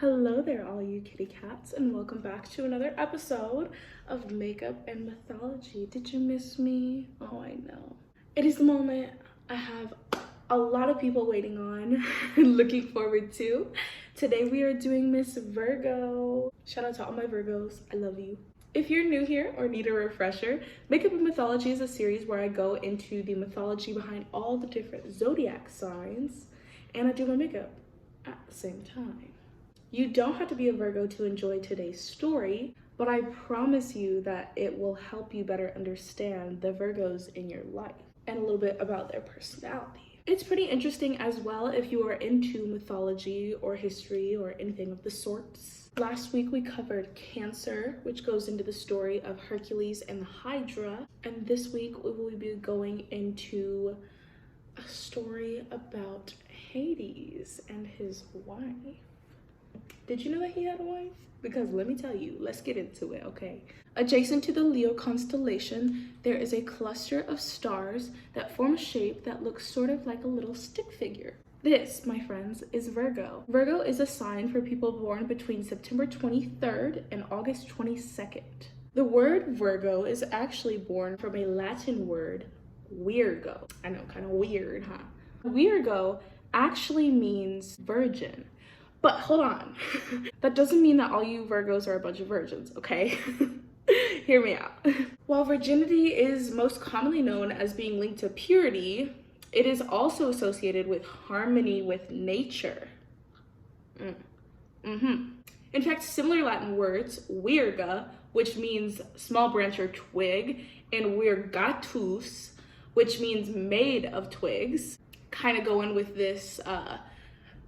Hello there, all you kitty cats, and welcome back to another episode of Makeup and Mythology. Did you miss me? Oh, I know. It is the moment I have a lot of people waiting on and looking forward to. Today we are doing Miss Virgo. Shout out to all my Virgos. I love you. If you're new here or need a refresher, Makeup and Mythology is a series where I go into the mythology behind all the different zodiac signs, and I do my makeup at the same time. You don't have to be a Virgo to enjoy today's story, but I promise you that it will help you better understand the Virgos in your life and a little bit about their personality. It's pretty interesting as well if you are into mythology or history or anything of the sorts. Last week we covered Cancer, which goes into the story of Hercules and the Hydra, and this week we will be going into a story about Hades and his wife. Did you know that he had a wife? Because let me tell you, let's get into it, okay? Adjacent to the Leo constellation, there is a cluster of stars that form a shape that looks sort of like a little stick figure. This, my friends, is Virgo. Virgo is a sign for people born between September 23rd and August 22nd. The word Virgo is actually born from a Latin word, virgo. I know, kind of weird, huh? Virgo actually means virgin. But hold on, that doesn't mean that all you Virgos are a bunch of virgins, okay? Hear me out. While virginity is most commonly known as being linked to purity, it is also associated with harmony with nature. In fact, similar Latin words, virga, which means small branch or twig, and virgatus, which means made of twigs, kind of go in with this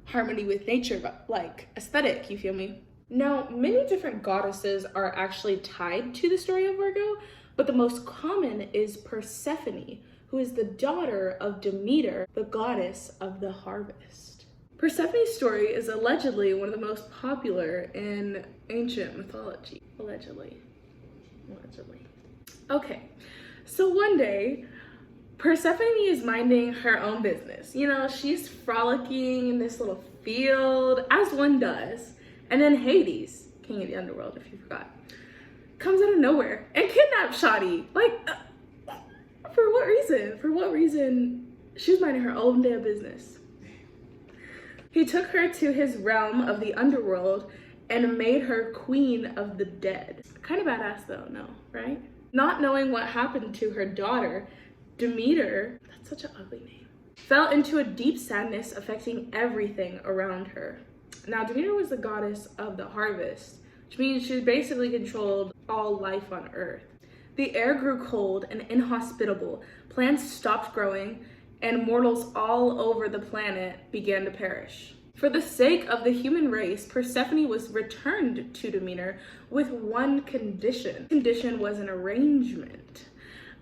harmony with nature, but like aesthetic, you feel me? Now, many different goddesses are actually tied to the story of Virgo, but the most common is Persephone, who is the daughter of Demeter, the goddess of the harvest. Persephone's story is allegedly one of the most popular in ancient mythology. Allegedly. Okay, so one day, Persephone is minding her own business. You know, she's frolicking in this little field, as one does. And then Hades, king of the underworld, if you forgot, comes out of nowhere and kidnaps Shawty. Like, for what reason? For what reason? She was minding her own damn business. He took her to his realm of the underworld and made her queen of the dead. Kind of badass though, no, right? Not knowing what happened to her daughter, Demeter, that's such an ugly name, fell into a deep sadness affecting everything around her. Now, Demeter was the goddess of the harvest, which means she basically controlled all life on Earth. The air grew cold and inhospitable, plants stopped growing, and mortals all over the planet began to perish. For the sake of the human race, Persephone was returned to Demeter with one condition. The condition was an arrangement.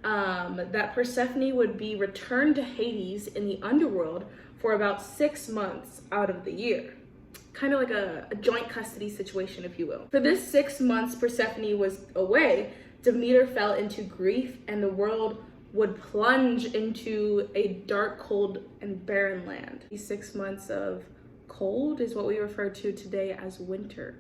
That Persephone would be returned to Hades in the underworld for about 6 months out of the year. Kind of like a joint custody situation, if you will. For this 6 months Persephone was away, Demeter fell into grief and the world would plunge into a dark, cold, and barren land. These 6 months of cold is what we refer to today as winter.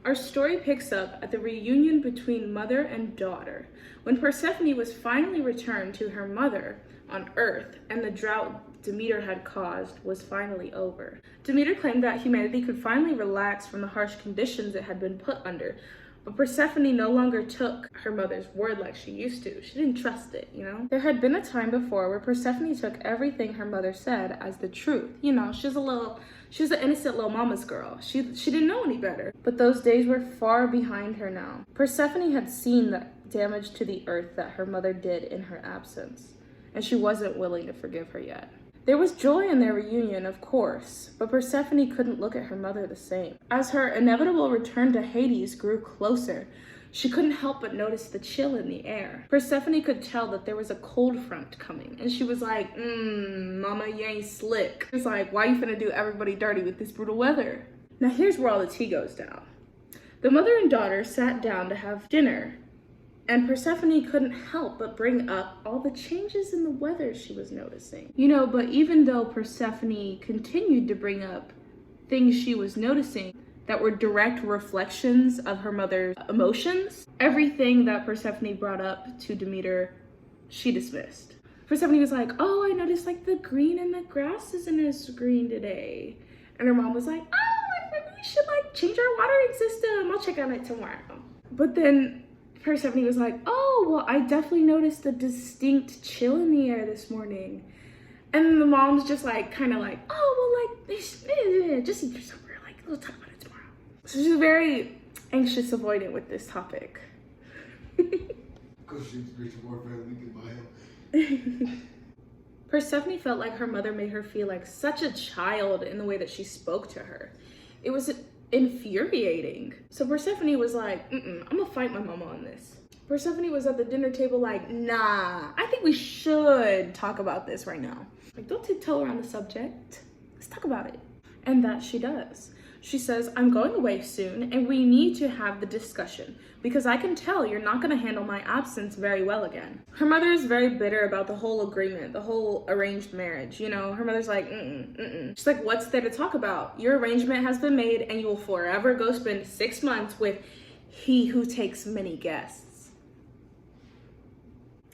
Our story picks up at the reunion between mother and daughter, when Persephone was finally returned to her mother on Earth and the drought Demeter had caused was finally over. Demeter claimed that humanity could finally relax from the harsh conditions it had been put under, but Persephone no longer took her mother's word like she used to. She didn't trust it, you know? There had been a time before where Persephone took everything her mother said as the truth. You know, she was an innocent little mama's girl. She didn't know any better. But those days were far behind her now. Persephone had seen the damage to the earth that her mother did in her absence, and she wasn't willing to forgive her yet. There was joy in their reunion, of course, but Persephone couldn't look at her mother the same. As her inevitable return to Hades grew closer, she couldn't help but notice the chill in the air. Persephone could tell that there was a cold front coming, and she was like, mama, you ain't slick. It's like, why you finna do everybody dirty with this brutal weather? Now here's where all the tea goes down. The mother and daughter sat down to have dinner, and Persephone couldn't help but bring up all the changes in the weather she was noticing. You know, but even though Persephone continued to bring up things she was noticing, that were direct reflections of her mother's emotions. Everything that Persephone brought up to Demeter, she dismissed. Persephone was like, oh, I noticed like the green in the grass isn't as green today. And her mom was like, oh, maybe we should like change our watering system. I'll check on it tomorrow. But then Persephone was like, oh, well, I definitely noticed a distinct chill in the air this morning. And then the mom's just like, kind of like, oh, well, like, just eat your supper. Like, we'll talk about it tomorrow. So she's very anxious avoidant with this topic. Because she's reaching more friendly than by him. Persephone felt like her mother made her feel like such a child in the way that she spoke to her. It was infuriating. So Persephone was like, I'm gonna fight my mama on this. Persephone was at the dinner table like, nah, I think we should talk about this right now. Like, don't tiptoe around the subject. Let's talk about it. And that she does. She says, I'm going away soon and we need to have the discussion because I can tell you're not going to handle my absence very well again. Her mother is very bitter about the whole agreement, the whole arranged marriage. You know, her mother's like, She's like, what's there to talk about? Your arrangement has been made and you will forever go spend 6 months with he who takes many guests.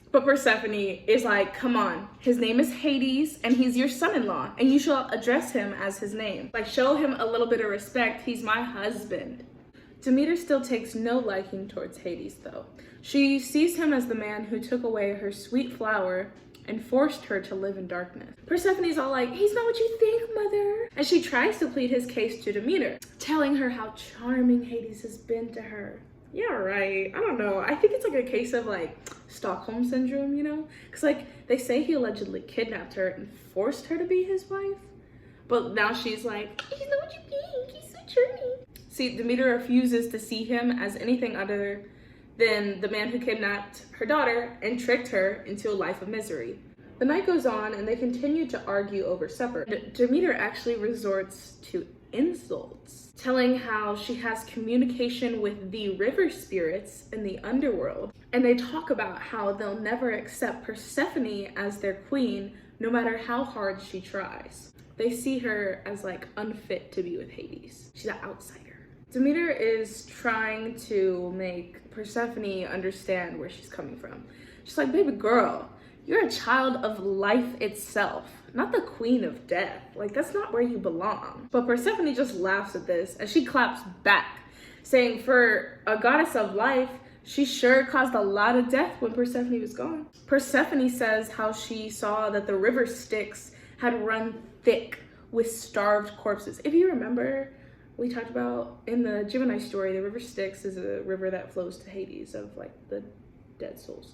But Persephone is like, come on, his name is Hades and he's your son-in-law and you shall address him as his name. Like, show him a little bit of respect. He's my husband. Demeter still takes no liking towards Hades though. She sees him as the man who took away her sweet flower and forced her to live in darkness. Persephone's all like, he's not what you think, mother. And she tries to plead his case to Demeter, telling her how charming Hades has been to her. Yeah, right. I don't know. I think it's like a case of like Stockholm syndrome, you know? Because like they say he allegedly kidnapped her and forced her to be his wife. But now she's like, he's not what you think. He's so charming. See, Demeter refuses to see him as anything other than the man who kidnapped her daughter and tricked her into a life of misery. The night goes on and they continue to argue over supper. Demeter actually resorts to insults, telling how she has communication with the river spirits in the underworld. And they talk about how they'll never accept Persephone as their queen, no matter how hard she tries. They see her as like unfit to be with Hades. She's an outsider. Demeter is trying to make Persephone understand where she's coming from. She's like, baby girl, you're a child of life itself, not the queen of death. Like, that's not where you belong. But Persephone just laughs at this and she claps back, saying for a goddess of life, she sure caused a lot of death when Persephone was gone. Persephone says how she saw that the river Styx had run thick with starved corpses. If you remember, we talked about in the Gemini story, the river Styx is a river that flows to Hades of like the dead souls.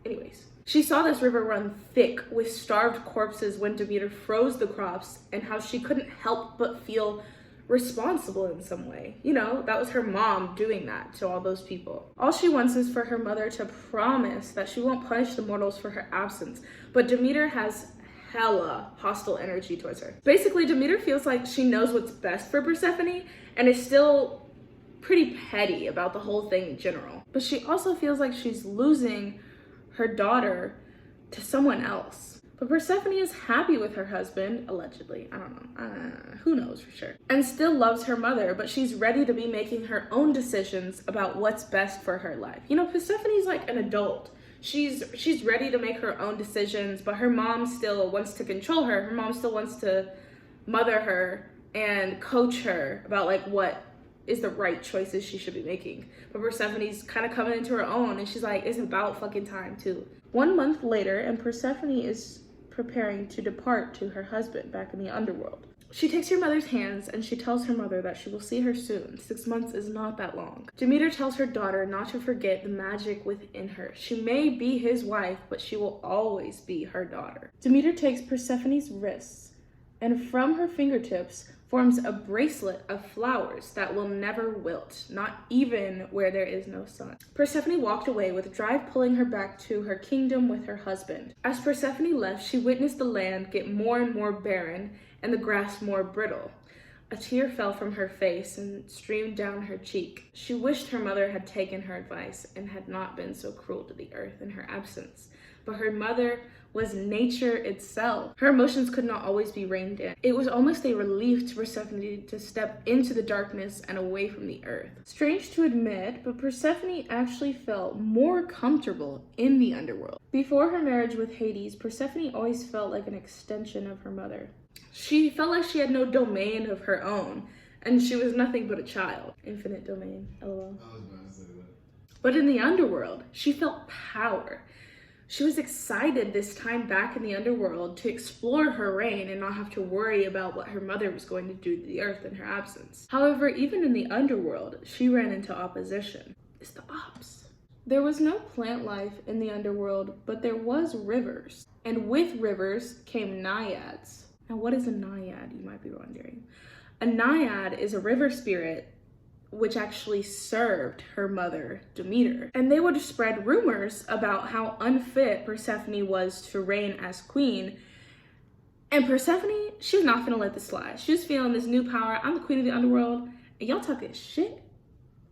Anyways, she saw this river run thick with starved corpses when Demeter froze the crops and how she couldn't help but feel responsible in some way. You know, that was her mom doing that to all those people. All she wants is for her mother to promise that she won't punish the mortals for her absence, but Demeter has hella hostile energy towards her. Basically, Demeter feels like she knows what's best for Persephone and is still pretty petty about the whole thing in general. But she also feels like she's losing her daughter to someone else. But Persephone is happy with her husband, allegedly. I don't know. Who knows for sure. And still loves her mother, but she's ready to be making her own decisions about what's best for her life. You know, Persephone's like an adult. She's ready to make her own decisions, but her mom still wants to control her. Her mom still wants to mother her and coach her about like what is the right choices she should be making. But Persephone's kind of coming into her own and she's like, it's about fucking time too. 1 month later, and Persephone is preparing to depart to her husband back in the underworld. She takes her mother's hands and she tells her mother that she will see her soon. 6 months is not that long. Demeter tells her daughter not to forget the magic within her. She may be his wife, but she will always be her daughter. Demeter takes Persephone's wrists and from her fingertips forms a bracelet of flowers that will never wilt, not even where there is no sun. Persephone walked away with Drive pulling her back to her kingdom with her husband. As Persephone left, she witnessed the land get more and more barren and the grass more brittle. A tear fell from her face and streamed down her cheek. She wished her mother had taken her advice and had not been so cruel to the earth in her absence. But her mother was nature itself. Her emotions could not always be reined in. It was almost a relief to Persephone to step into the darkness and away from the earth. Strange to admit, but Persephone actually felt more comfortable in the underworld. Before her marriage with Hades, Persephone always felt like an extension of her mother. She felt like she had no domain of her own, and she was nothing but a child. Infinite domain, lol. I was about to say that. But in the underworld, she felt power. She was excited this time back in the underworld to explore her reign and not have to worry about what her mother was going to do to the earth in her absence. However, even in the underworld, she ran into opposition. It's the ops. There was no plant life in the underworld, but there was rivers. And with rivers came naiads. Now, what is a naiad, you might be wondering? A naiad is a river spirit which actually served her mother, Demeter. And they would spread rumors about how unfit Persephone was to reign as queen. And Persephone, she was not gonna let this slide. She was feeling this new power. I'm the queen of the underworld, and y'all talking shit?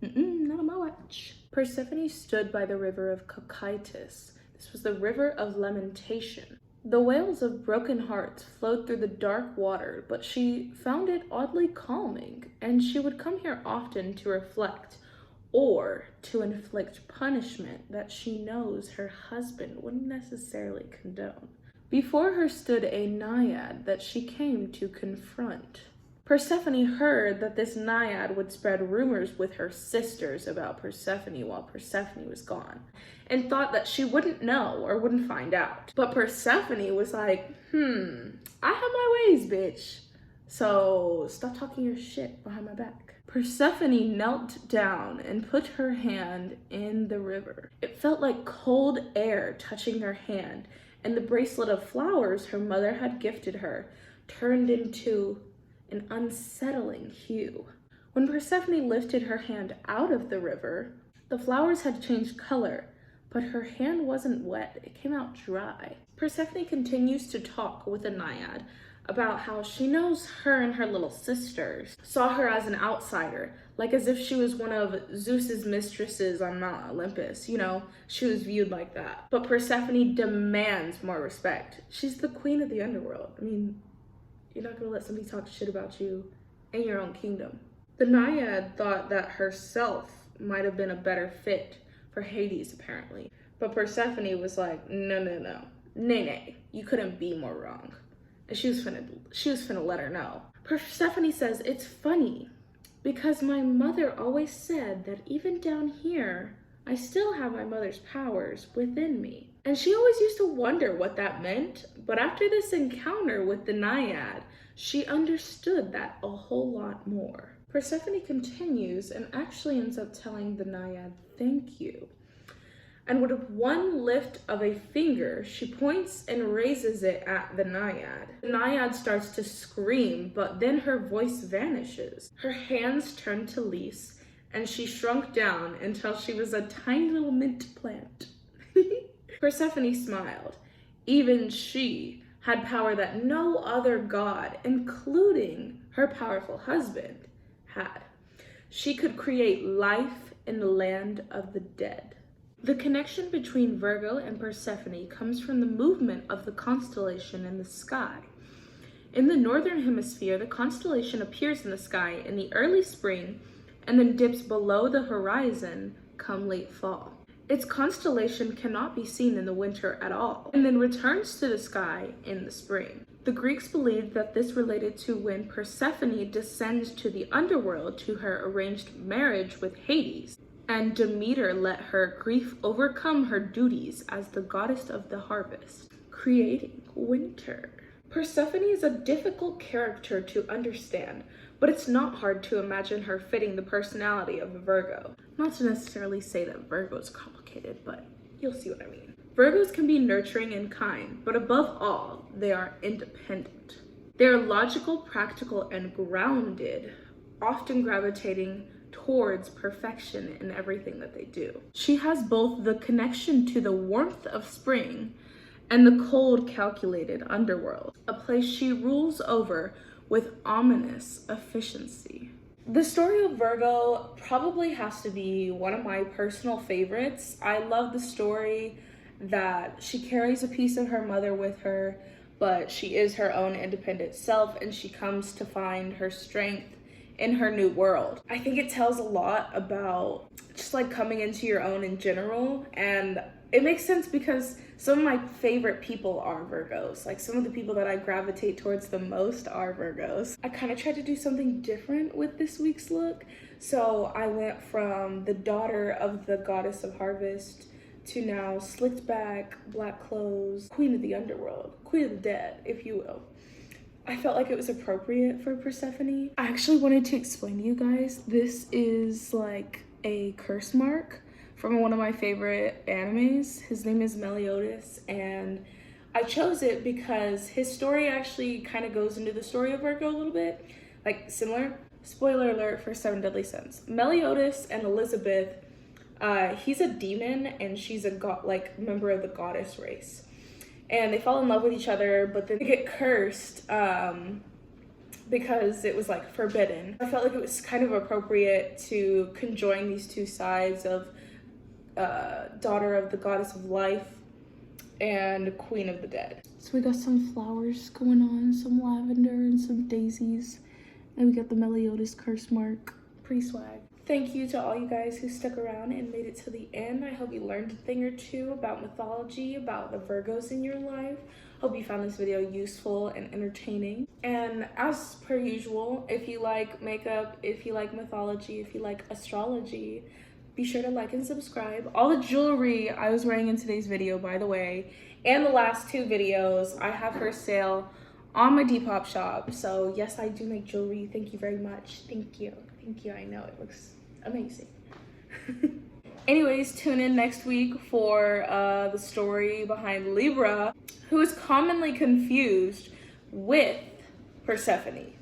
Not on my watch. Persephone stood by the river of Cocytus. This was the river of lamentation. The wails of broken hearts flowed through the dark water, but she found it oddly calming, and she would come here often to reflect or to inflict punishment that she knows her husband wouldn't necessarily condone. Before her stood a naiad that she came to confront. Persephone heard that this naiad would spread rumors with her sisters about Persephone while Persephone was gone, and thought that she wouldn't know or wouldn't find out. But Persephone was like, I have my ways, bitch. So stop talking your shit behind my back. Persephone knelt down and put her hand in the river. It felt like cold air touching her hand, and the bracelet of flowers her mother had gifted her turned into an unsettling hue. When Persephone lifted her hand out of the river, the flowers had changed color, but her hand wasn't wet, it came out dry. Persephone continues to talk with the naiad about how she knows her and her little sisters saw her as an outsider, like as if she was one of Zeus's mistresses on Mount Olympus. You know, she was viewed like that. But Persephone demands more respect. She's the queen of the underworld. I mean, you're not gonna let somebody talk shit about you in your own kingdom. The naiad thought that herself might have been a better fit for Hades, apparently. But Persephone was like, no. Nay, you couldn't be more wrong. And she was finna let her know. Persephone says, it's funny, because my mother always said that even down here, I still have my mother's powers within me. And she always used to wonder what that meant, but after this encounter with the naiad, she understood that a whole lot more. Persephone continues and actually ends up telling the naiad, thank you. And with one lift of a finger, she points and raises it at the naiad. The naiad starts to scream, but then her voice vanishes. Her hands turn to leaves, and she shrunk down until she was a tiny little mint plant. Persephone smiled. Even she had power that no other god, including her powerful husband, had. She could create life in the land of the dead. The connection between Virgo and Persephone comes from the movement of the constellation in the sky. In the northern hemisphere, the constellation appears in the sky in the early spring and then dips below the horizon come late fall. Its constellation cannot be seen in the winter at all, and then returns to the sky in the spring. The Greeks believed that this related to when Persephone descends to the underworld to her arranged marriage with Hades, and Demeter let her grief overcome her duties as the goddess of the harvest, creating winter. Persephone is a difficult character to understand, but it's not hard to imagine her fitting the personality of a Virgo. Not to necessarily say that Virgo is complicated, but you'll see what I mean. Virgos can be nurturing and kind, but above all, they are independent. They are logical, practical, and grounded, often gravitating towards perfection in everything that they do. She has both the connection to the warmth of spring and the cold, calculated underworld, a place she rules over with ominous efficiency. The story of Virgo probably has to be one of my personal favorites. I love the story that she carries a piece of her mother with her, but she is her own independent self, and she comes to find her strength in her new world. I think it tells a lot about just like coming into your own in general, and it makes sense because some of my favorite people are Virgos. Like some of the people that I gravitate towards the most are Virgos. I kind of tried to do something different with this week's look. So I went from the daughter of the goddess of harvest to now slicked back, black clothes, queen of the underworld, queen of the dead, if you will. I felt like it was appropriate for Persephone. I actually wanted to explain to you guys, this is like a curse mark from one of my favorite animes. His name is Meliodas, and I chose it because his story actually kind of goes into the story of Virgo a little bit, like similar. Spoiler alert for Seven Deadly Sins. Meliodas and Elizabeth, he's a demon and she's a member of the goddess race. And they fall in love with each other, but then they get cursed because it was like forbidden. I felt like it was kind of appropriate to conjoin these two sides of daughter of the goddess of life and queen of the dead. So we got some flowers going on, some lavender and some daisies. And we got the Meliodas curse mark. Pretty swag. Thank you to all you guys who stuck around and made it to the end. I hope you learned a thing or two about mythology, about the Virgos in your life. Hope you found this video useful and entertaining. And as per usual, if you like makeup, if you like mythology, if you like astrology, be sure to like and subscribe. All the jewelry I was wearing in today's video, by the way, and the last two videos, I have for sale on my Depop shop. So yes, I do make jewelry. Thank you very much. Thank you. Thank you. I know it looks amazing. Anyways, tune in next week for the story behind Libra, who is commonly confused with Persephone.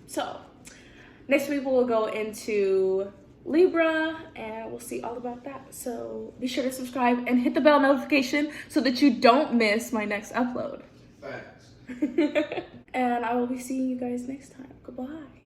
So next week we'll go into Libra and we'll see all about that. So be sure to subscribe and hit the bell notification so that you don't miss my next upload. Facts. And I will be seeing you guys next time. Goodbye.